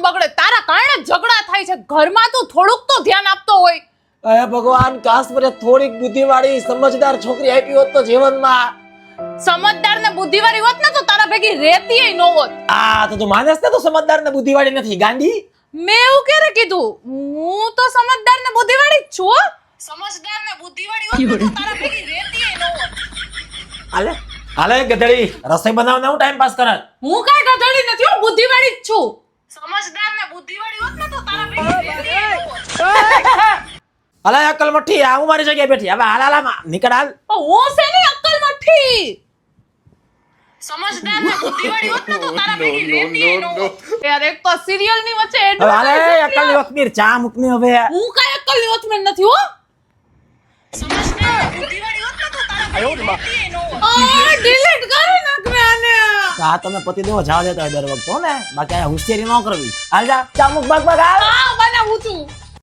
કામ બગડે. તારા કારણે ઝઘડા થાય છે ઘરમાં. તું થોડુંક તો ધ્યાન આપતો હોય. અરે ભગવાન, કાશ મને થોડીક બુદ્ધિવાળી સમજદાર છોકરી આપી હોત તો જીવનમાં. સમજદાર ને બુદ્ધિવાળી હોત ને તો તારા ભેગી રહેતીય ન હોત. તો તું માનસ ને તો સમજદાર ને બુદ્ધિવાળી નથી ગાંડી. મેં એવું ક્યારે કીધું? હું તો સમજદાર ને બુદ્ધિવાળી જ છું. સમજદાર ને બુદ્ધિવાળી હોત તો તારા ભેગી રહેતીય ન હોત. હાલે હાલે ગધેડી, રસોઈ બનાવને હું ટાઈમ પાસ કરત. હું કાઈ ગધેડી નથી, હું બુદ્ધિવાળી જ છું. સમજદાર ને બુદ્ધિવાળી હોત ને તો તારા ભેગી રહેતીય ન હોત. હાલે અકલ મઠ્ઠી, આ હું મારી જગ્યાએ બેઠી. હવે હાલ હાલ નીકળ હાલ. હું શેની અક્કલ મઠ્ઠી? સમજદાર ને બુદ્ધિવાળી હોત ને તો તારા ભેગી રહેતીય ન હોત. યાર એક તો સિરિયલ ની વચ્ચે હવે હાલે અકલ ની વખમીર ચા મૂકની હવે. હું કાઈ અક્કલ ની વચમાં નથી હો. સમજદાર ને બુદ્ધિવાળી હોત ને તો તારા ભેગી રહેતીય ન હોત. ડિલીટ કરી નાખ મે આને. આ તમે પતિ દેવો જવા દેતા હોય દર વખત હો ને, બાકી આ હોશિયારી ન કરવી. હાલ જા ચા મૂક, ભાગ ભાગ હાલ. હા બનાવું છું.